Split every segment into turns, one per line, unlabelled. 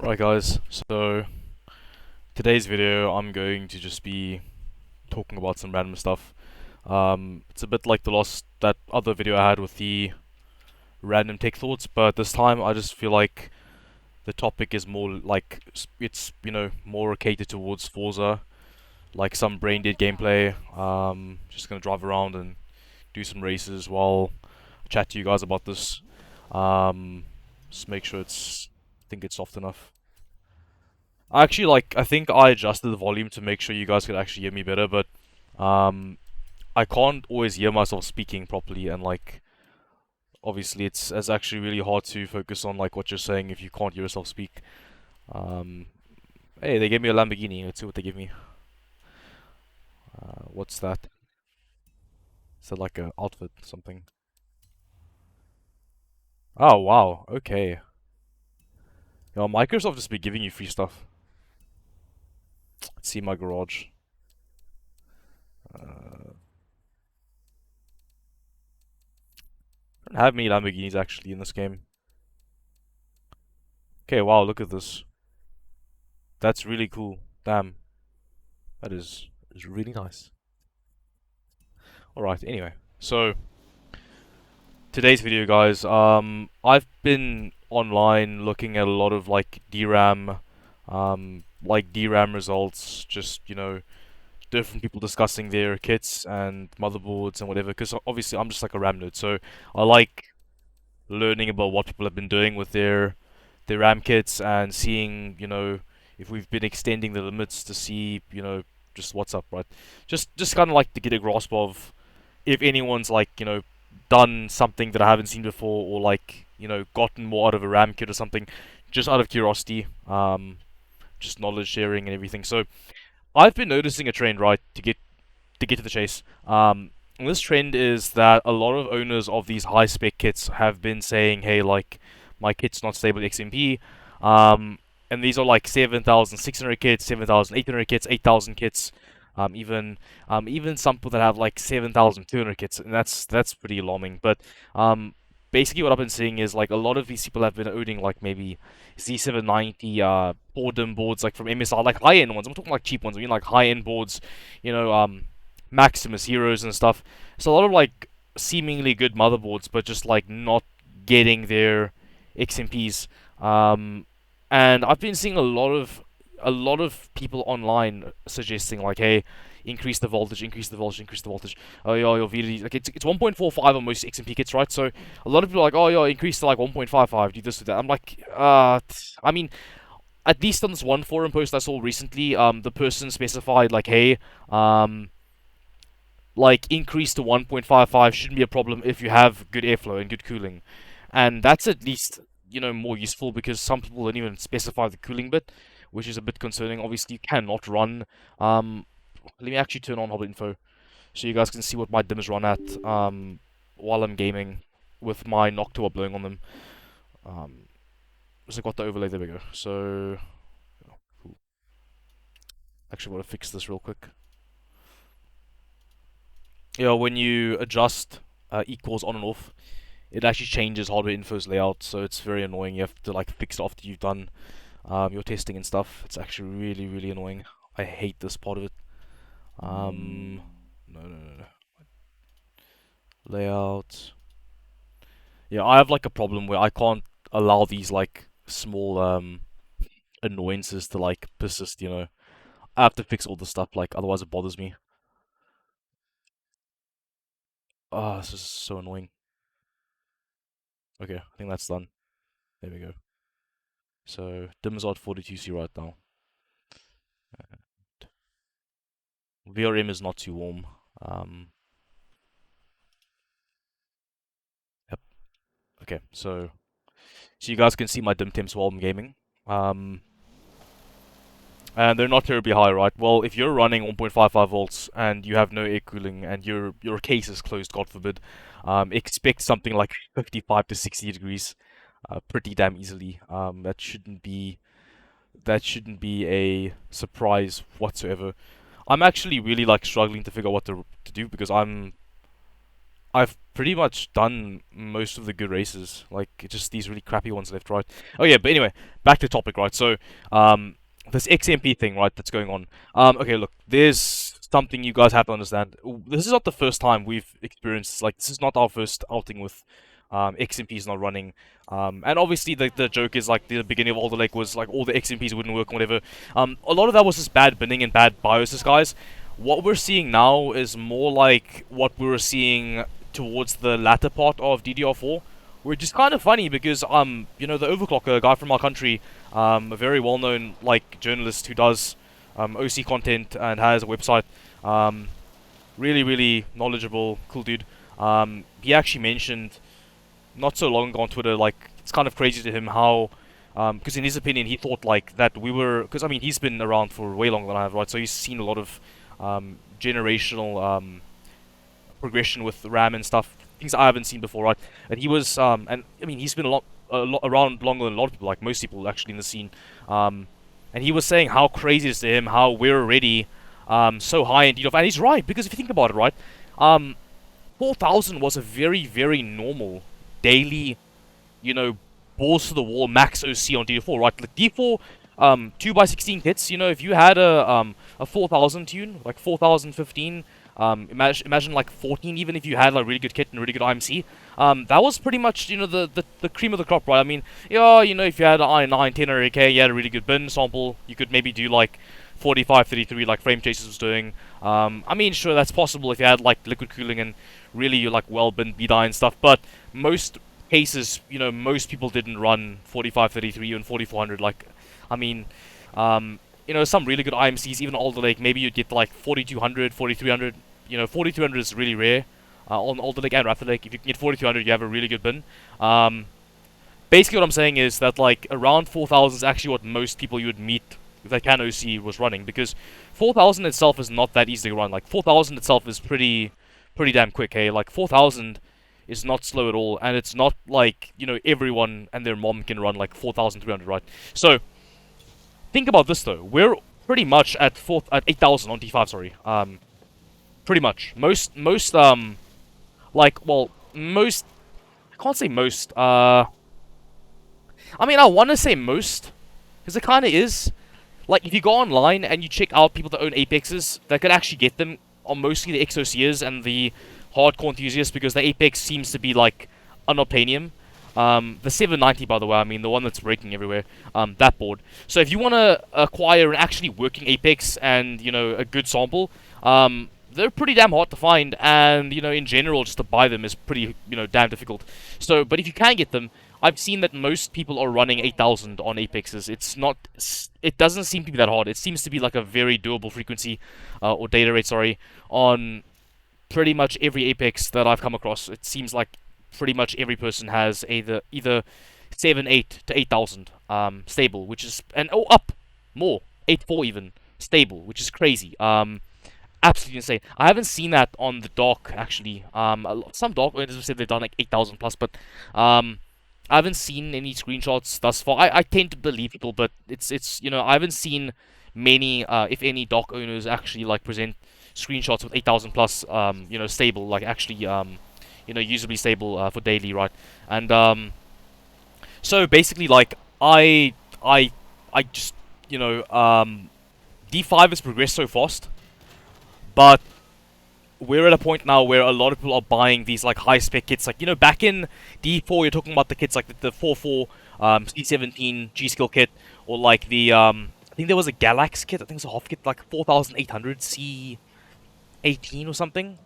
Right guys, so today's video I'm going to just be talking about some random stuff. It's a bit like that other video I had with the random tech thoughts, but this time I just feel like the topic is more like it's more catered towards Forza, like some brain dead gameplay. Just gonna drive around and do some races while I chat to you guys about this. Just make sure I think it's soft enough. Actually, I think I adjusted the volume to make sure you guys could actually hear me better, but um, I can't always hear myself speaking properly, and obviously it's actually really hard to focus on what you're saying if you can't hear yourself speak. Um, hey, they gave me a Lamborghini. Let's see what they give me. What's that? Is that like a outfit something? Oh wow, okay. Microsoft just be giving you free stuff. Let's see my garage. I don't have many Lamborghinis actually in this game. Okay, wow, look at this. That's really cool. Damn, that is really nice. Alright, anyway. So, today's video, guys. I've been online looking at a lot of DRAM, DRAM results, just, different people discussing their kits and motherboards and whatever, because obviously I'm just like a RAM nerd, so I like learning about what people have been doing with their RAM kits and seeing, if we've been extending the limits to see, just what's up, right? Just kind of like to get a grasp of if anyone's done something that I haven't seen before, or gotten more out of a RAM kit or something, just out of curiosity, just knowledge sharing and everything. So I've been noticing a trend, right, to get to the chase. And this trend is that a lot of owners of these high spec kits have been saying, hey, my kit's not stable XMP. And these are 7,600 kits, 7,800 kits, 8,000 kits, even some people that have 7,200 kits, and that's pretty alarming. But basically, what I've been seeing is a lot of these people have been owning maybe Z790 board boards from MSI, high end ones. I'm talking cheap ones. I mean high end boards, you know, Maximus Heroes and stuff. So a lot of seemingly good motherboards, but just not getting their XMPs. And I've been seeing a lot of people online suggesting hey, increase the voltage, increase the voltage, increase the voltage. Oh yeah, your VDD it's 1.45 on most XMP kits, right? So a lot of people are oh yeah, increase to 1.55, do this, do that. I'm I mean, at least on this one forum post I saw recently, the person specified hey, increase to 1.55 shouldn't be a problem if you have good airflow and good cooling, and that's at least more useful, because some people don't even specify the cooling bit, which is a bit concerning. Obviously, you cannot run. Let me actually turn on Hobbit info so you guys can see what my dims run at while I'm gaming with my Noctua blowing on them. So I got the overlay. There we go. So, cool. Actually, want to fix this real quick. Yeah, when you adjust equals on and off, it actually changes hardware info's layout, so it's very annoying. You have to fix it after you've done your testing and stuff. It's actually really, really annoying. I hate this part of it. No. Layout. Yeah, I have a problem where I can't allow these small annoyances to persist. I have to fix all the stuff, otherwise it bothers me. Ah, this is so annoying. Okay, I think that's done. There we go. So dims are at 42C right now. VRM is not too warm. Yep. Okay, so you guys can see my dim temps while I'm gaming. And they're not terribly high, right? Well, if you're running 1.55 volts and you have no air cooling and your case is closed, God forbid, expect something like 55 to 60 degrees, pretty damn easily. That shouldn't be a surprise whatsoever. I'm actually really struggling to figure out what to do, because I'm I've pretty much done most of the good races, like just these really crappy ones left, right? Oh yeah, but anyway, back to the topic, right? So, this XMP thing, right, that's going on. Okay, look, there's something you guys have to understand. This is not the first time we've experienced, like, this is not our first outing with XMPs not running. And obviously the joke is like the beginning of Alder Lake was like all the XMPs wouldn't work and whatever. A lot of that was just bad binning and bad BIOSes, guys. What we're seeing now is more like what we were seeing towards the latter part of DDR4, which is kind of funny because you know, the overclocker, a guy from our country, a very well-known like journalist who does OC content and has a website, really knowledgeable, cool dude. He actually mentioned not so long ago on Twitter, like, it's kind of crazy to him how, because in his opinion, he thought, like, that we were, because, I mean, he's been around for way longer than I have, right, so he's seen a lot of, generational, progression with RAM and stuff, things I haven't seen before, right, and he was, and, I mean, he's been a lot around longer than a lot of people, like, most people, actually, in the scene, and he was saying how crazy it is to him, how we're already, so high in DDoS, and he's right, because if you think about it, right, 4,000 was a very normal daily, you know, balls to the wall max OC on D4, right? Like D4, 2x16 kits. You know, if you had a 4,000 tune, like 4,015, imagine like 14, even if you had like really good kit and really good IMC, that was pretty much, you know, the cream of the crop, right? I mean, yeah, you know, if you had an i9 10 or AK, you had a really good bin sample, you could maybe do like 45, 33, like Frame Chasers was doing. I mean, sure, that's possible if you had like liquid cooling and really like well bin BDI and stuff, but most cases, you know, most people didn't run 45, 33 and 4400. Like, I mean, you know, some really good IMCs, even Alder Lake, maybe you'd get like 4200, 4300. You know, 4200 is really rare on Alder Lake and Raptor Lake. If you can get 4200, you have a really good bin. Basically, what I'm saying is that like around 4000 is actually what most people you would meet that can OC was running, because 4000 itself is not that easy to run. Like 4000 itself is pretty damn quick, hey? Like 4000 is not slow at all, and it's not like, you know, everyone and their mom can run like 4300, right? So think about this though. We're pretty much at 8000 on D5, sorry. Pretty much. Most like, well, most, I can't say most, I mean, I want to say most, because it kind of is. Like, if you go online and you check out people that own Apexes, that could actually get them on mostly the XOCers and the hardcore enthusiasts, because the Apex seems to be, like, unobtainium. The 790, by the way, I mean, the one that's breaking everywhere, that board. So if you want to acquire an actually working Apex and, you know, a good sample, they're pretty damn hard to find, and, you know, in general, just to buy them is pretty, you know, damn difficult. So, but if you can get them, I've seen that most people are running 8000 on Apexes. It doesn't seem to be that hard. It seems to be like a very doable frequency, or data rate, sorry, on pretty much every Apex that I've come across. It seems like pretty much every person has either 7, 8 to 8000 stable, which is, and oh, up more, 8.4 even stable, which is crazy. Absolutely insane. I haven't seen that on the dock actually. Some dock owners have said they've done like 8000 plus, but I haven't seen any screenshots thus far. I tend to believe people, but it's you know, I haven't seen many, if any, dock owners actually like present screenshots with 8000 plus, you know, stable, like actually, you know, usably stable for daily, right? And so basically, like I just, you know, D5 has progressed so fast, but we're at a point now where a lot of people are buying these like high spec kits. Like, you know, back in D4, you're talking about the kits like the 4.4 C17 G skill kit, or like the I think there was a Galax kit. I think it was a Hoff kit, like 4800 C18 or something.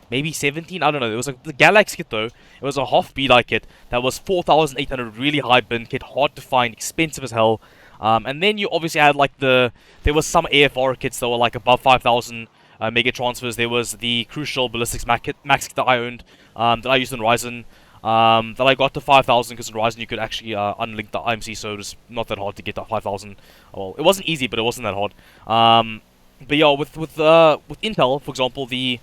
Maybe 17. I don't know. It was like the Galax kit though. It was a Hoff BDI kit that was 4800, really high bin kit, hard to find, expensive as hell. And then you obviously had like there was some AFR kits that were like above 5000. Mega transfers. There was the Crucial Ballistics Max kit that I owned, that I used in Ryzen, that I got to 5000, because in Ryzen you could actually unlink the IMC, so it was not that hard to get to 5000. Well, it wasn't easy, but it wasn't that hard. But yeah, with Intel, for example, the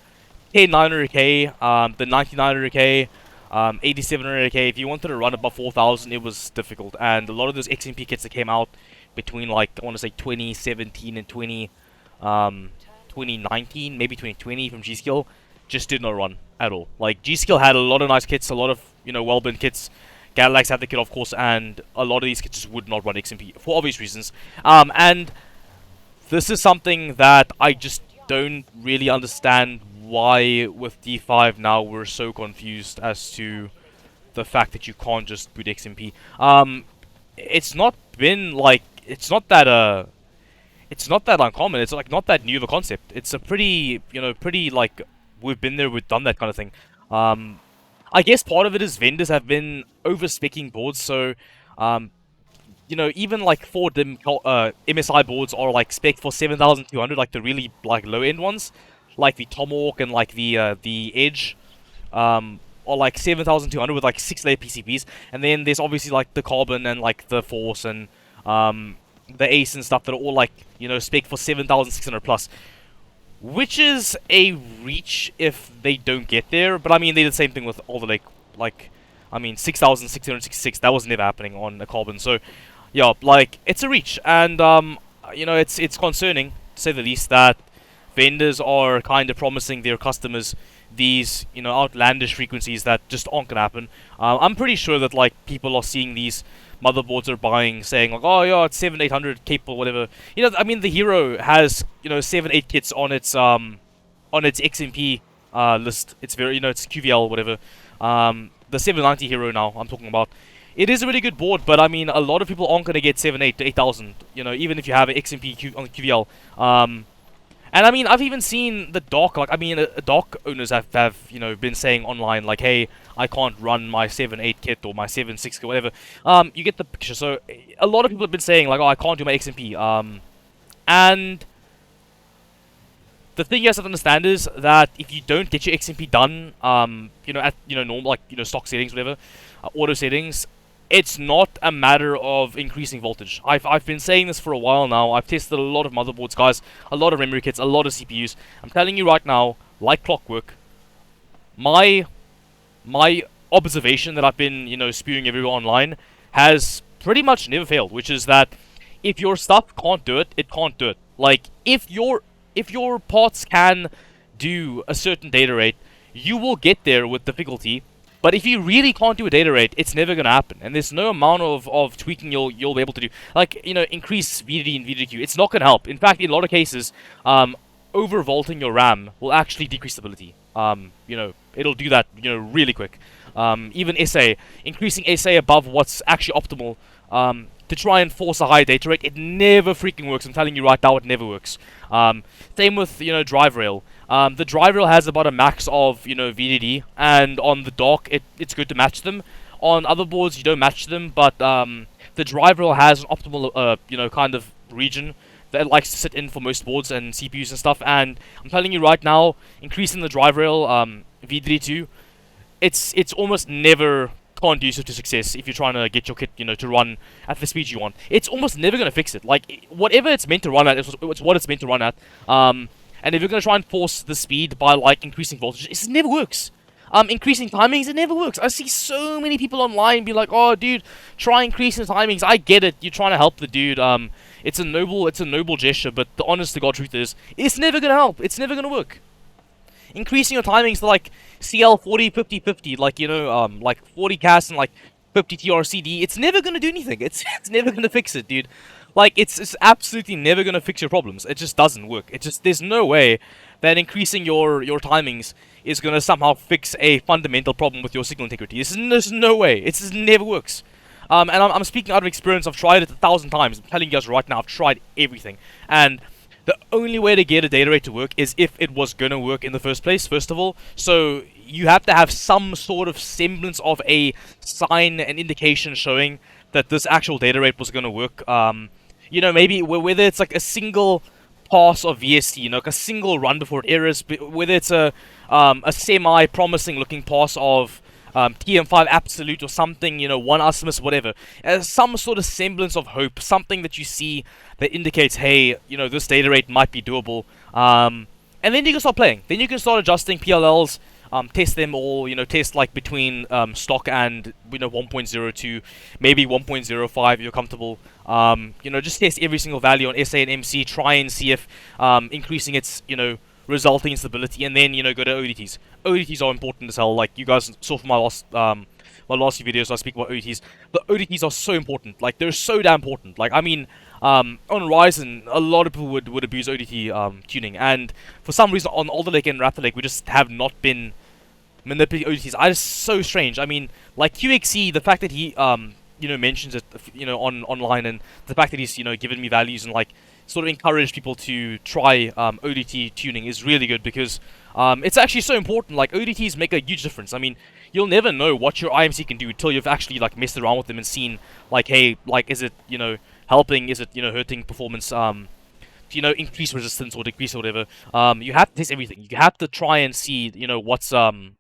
K900K, the 9900K, 8700K, if you wanted to run above 4000, it was difficult, and a lot of those XMP kits that came out between, like, I want to say 2017 and 2019, maybe 2020 from G-Skill, just did not run. at all. Like G-Skill had a lot of nice kits, a lot of well-built kits. Galax had the kit, of course, and a lot of these kits just would not run XMP for obvious reasons. And this is something that I just don't really understand why with D5 now we're so confused as to the fact that you can't just boot XMP. It's not been like it's not that uncommon. It's like not that new of a concept. It's a pretty pretty like we've been there, we've done that kind of thing. I guess part of it is vendors have been over-speccing boards, so even like 4DIM MSI boards are like spec for 7,200, like the really like low-end ones, like the Tomahawk and like the Edge, are like 7,200 with like 6-layer PCBs, and then there's obviously like the Carbon and like the Force and the Ace and stuff that are all like spec for 7,600 plus. Which is a reach if they don't get there, but I mean they did the same thing with all the I mean 6,666. That was never happening on a Carbon. So yeah, like it's a reach, and it's concerning to say the least that vendors are kind of promising their customers these outlandish frequencies that just aren't gonna happen. I'm pretty sure that like people are seeing these motherboards are buying, saying like, oh yeah, it's 7,800 capable, whatever. I mean the Hero has 7-8 kits on its XMP list. It's very it's QVL whatever. The 790 Hero now I'm talking about. It is a really good board, but I mean a lot of people aren't gonna get 7.8 to 8,000. Even if you have an XMP on QVL. And I mean, I've even seen the dock, like, I mean, dock owners have been saying online, like, hey, I can't run my 7.8 kit or my 7.6 kit, whatever. You get the picture. So, a lot of people have been saying, like, oh, I can't do my XMP. And the thing you have to understand is that if you don't get your XMP done, at, normal, like, stock settings, whatever, auto settings, it's not a matter of increasing voltage. I've been saying this for a while now. I've tested a lot of motherboards, guys, a lot of memory kits, a lot of CPUs. I'm telling you right now, like clockwork, my observation that I've been, spewing everywhere online has pretty much never failed, which is that if your stuff can't do it, it can't do it. Like, if your parts can do a certain data rate, you will get there with difficulty. But if you really can't do a data rate, it's never going to happen. And there's no amount of tweaking you'll be able to do. Like, increase VDD and VDDQ. It's not going to help. In fact, in a lot of cases, overvolting your RAM will actually decrease stability. It'll do that, really quick. Even SA, increasing SA above what's actually optimal, to try and force a high data rate, it never freaking works. I'm telling you right now, it never works. Same with, drive rail. The drive rail has about a max of, VDD, and on the dock, it's good to match them. On other boards, you don't match them, but the drive rail has an optimal, kind of region that it likes to sit in for most boards and CPUs and stuff. And I'm telling you right now, increasing the drive rail, VDD2, it's almost never conducive to success if you're trying to get your kit, to run at the speed you want. It's almost never going to fix it. Like, whatever it's meant to run at, it's what it's meant to run at. And if you're going to try and force the speed by, like, increasing voltage, it never works. Increasing timings, it never works. I see so many people online be like, oh, dude, try increasing the timings. I get it. You're trying to help the dude. It's a noble gesture, but the honest to God truth is, it's never going to help. It's never going to work. Increasing your timings to, like, CL 40, 50, 50, like, like 40 CAS and, like, 50 TRCD, it's never going to do anything. It's never going to fix it, dude. Like, it's absolutely never going to fix your problems. It just doesn't work. There's no way that increasing your timings is going to somehow fix a fundamental problem with your signal integrity. There's no way. It just never works. And I'm speaking out of experience. I've tried it 1,000 times. I'm telling you guys right now, I've tried everything. And the only way to get a data rate to work is if it was going to work in the first place, first of all. So you have to have some sort of semblance of a sign and indication showing that this actual data rate was going to work. Maybe whether it's like a single pass of VST, like a single run before it errors, whether it's a semi-promising looking pass of TM5 Absolute or something, one Asmus, whatever. Some sort of semblance of hope, something that you see that indicates, hey, this data rate might be doable. And then you can start playing. Then you can start adjusting PLLs, test them all, test like between stock and 1.02, maybe 1.05 you're comfortable. Just test every single value on SA and MC, try and see if increasing its, resulting in stability, and then go to ODTs. ODTs are important as hell. Like you guys saw from my last few videos, I speak about ODTs. The ODTs are so important. Like they're so damn important. Like I mean, on Ryzen, a lot of people would abuse ODT tuning, and for some reason on Alder Lake and Raptor Lake, we just have not been manipulating ODTs. It's so strange. I mean, like QXE, the fact that he mentions it online, and the fact that he's given me values and like sort of encouraged people to try ODT tuning is really good, because it's actually so important. Like ODTs make a huge difference. I mean, you'll never know what your IMC can do until you've actually like messed around with them and seen like, hey, like is it helping, is it hurting performance, increase resistance or decrease or whatever. You have to test everything. You have to try and see what's in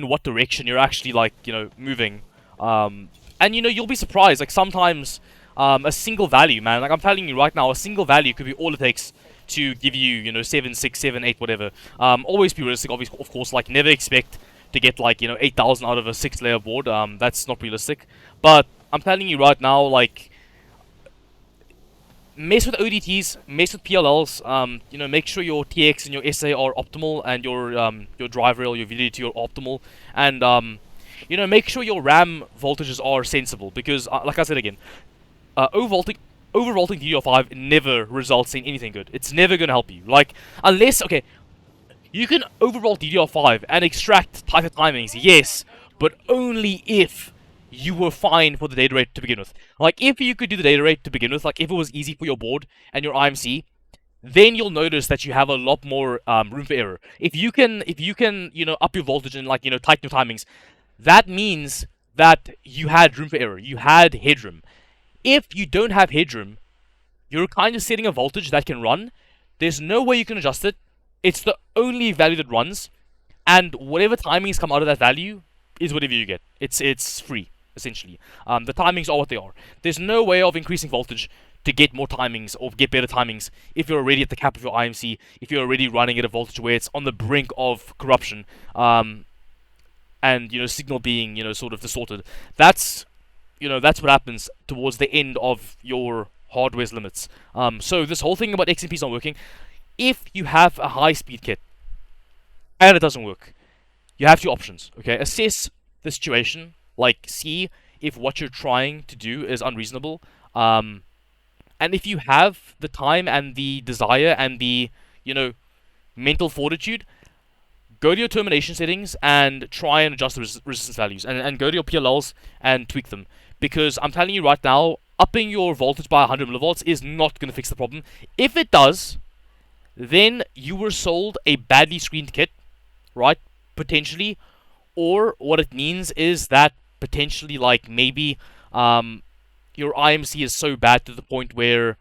what direction you're actually like moving. And you'll be surprised. Like sometimes a single value, man, like I'm telling you right now, a single value could be all it takes to give you 7, 6, 7, 8, whatever. Always be realistic, obviously, of course. Like never expect to get like 8,000 out of a 6-layer board. That's not realistic. But I'm telling you right now, like, mess with ODTs, mess with PLLs. Make sure your TX and your SA are optimal, and your drive rail, your VDD2 are optimal, and make sure your RAM voltages are sensible, because like I said again, overvolting DDR5 never results in anything good. It's never gonna help you. Like unless you can overvolt DDR5 and extract tighter timings, yes, but only if you were fine for the data rate to begin with. Like if you could do the data rate to begin with, like if it was easy for your board and your IMC, then you'll notice that you have a lot more room for error. If you can up your voltage and like tighten your timings, that means that you had room for error. You had headroom. If you don't have headroom, you're kind of setting a voltage that can run. There's no way you can adjust it. It's the only value that runs, and whatever timings come out of that value is whatever you get. It's free, essentially. The timings are what they are. There's no way of increasing voltage to get more timings or get better timings if you're already at the cap of your IMC, if you're already running at a voltage where it's on the brink of corruption, and signal being sort of distorted. That's what happens towards the end of your hardware's limits. So this whole thing about XMPs not working, if you have a high-speed kit and it doesn't work, you have two options. Okay, assess the situation, like see if what you're trying to do is unreasonable, and if you have the time and the desire and the mental fortitude, go to your termination settings and try and adjust the resistance values, and go to your PLLs and tweak them. Because I'm telling you right now, upping your voltage by 100 millivolts is not going to fix the problem. If it does, then you were sold a badly screened kit, right? Potentially. Or what it means is that potentially, like, maybe your IMC is so bad to the point where,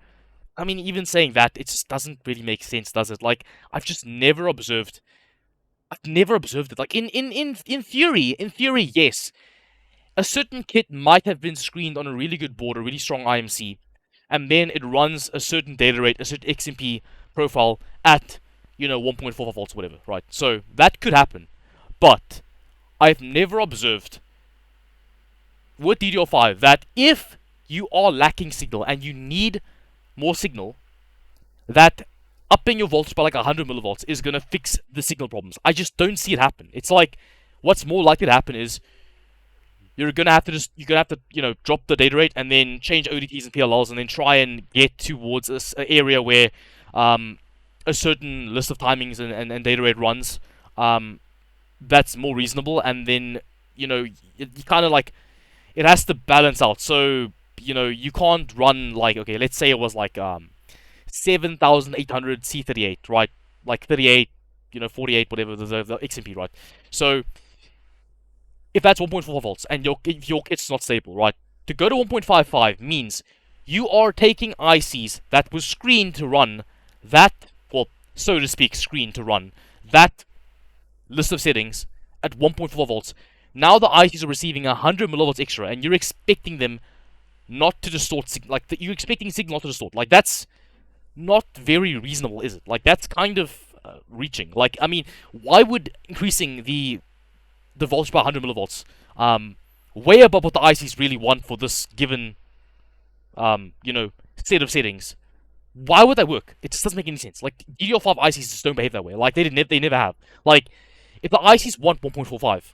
I mean, even saying that, it just doesn't really make sense, does it? Like, I've never observed it. Like, in theory, yes. A certain kit might have been screened on a really good board, a really strong IMC, and then it runs a certain data rate, a certain XMP profile at 1.45 volts, whatever, right? So that could happen, but I've never observed with DDR5 that if you are lacking signal and you need more signal, that upping your voltage by like 100 millivolts is gonna fix the signal problems. I just don't see it happen. It's like what's more likely to happen is you're gonna have to drop the data rate and then change ODTs and PLLs and then try and get towards an area where a certain list of timings and data rate runs that's more reasonable, and then you kind of like it has to balance out. So you can't run like, okay, let's say it was like 7,800 C38, right? Like 38, 48, whatever the XMP, right? So if that's 1.4 volts and your kit's not stable, right? To go to 1.55 means you are taking ICs that was screened to run that, well, so to speak, screened to run that list of settings at 1.4 volts. Now the ICs are receiving 100 millivolts extra, and you're expecting them not to distort, you're expecting signal not to distort. Like, that's not very reasonable, is it? Like, that's kind of reaching. Like, I mean, why would increasing the voltage by 100 millivolts, way above what the ICs really want for this given, set of settings, Why would that work? It just doesn't make any sense. Like DDR5 ICs just don't behave that way. Like they never have. Like if the ICs want 1.45,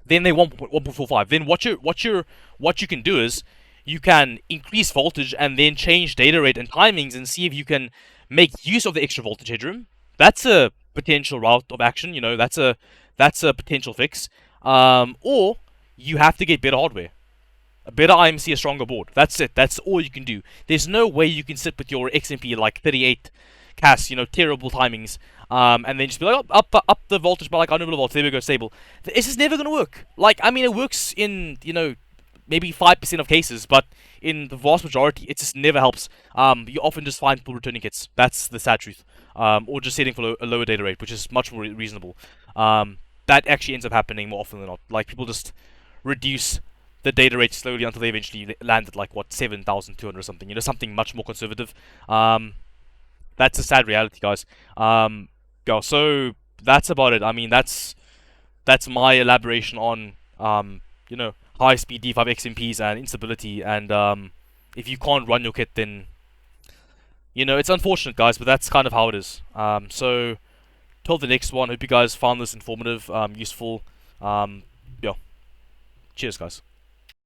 then they want 1.45. Then what you can do is you can increase voltage and then change data rate and timings and see if you can make use of the extra voltage headroom. That's a potential route of action. You know, that's a potential fix. Or you have to get better hardware. A better IMC, a stronger board. That's it. That's all you can do. There's no way you can sit with your XMP like 38 CAS, you know, terrible timings, and then just be like, oh, up the voltage by like 100 millivolts. There we go, stable. This is never gonna work. Like, I mean, it works in, you know, maybe 5% of cases, but in the vast majority, it just never helps. You often just find people returning kits. That's the sad truth. Or just setting for a lower data rate, which is much more reasonable. That actually ends up happening more often than not. Like, people just reduce the data rate slowly until they eventually land at like what 7,200 or something. You know, something much more conservative. That's a sad reality, guys. So that's about it. I mean, that's my elaboration on you know, high-speed D5 XMPs and instability. And if you can't run your kit, then you know it's unfortunate, guys. But that's kind of how it is. So till the next one. Hope you guys found this informative, useful. Yeah. Cheers, guys.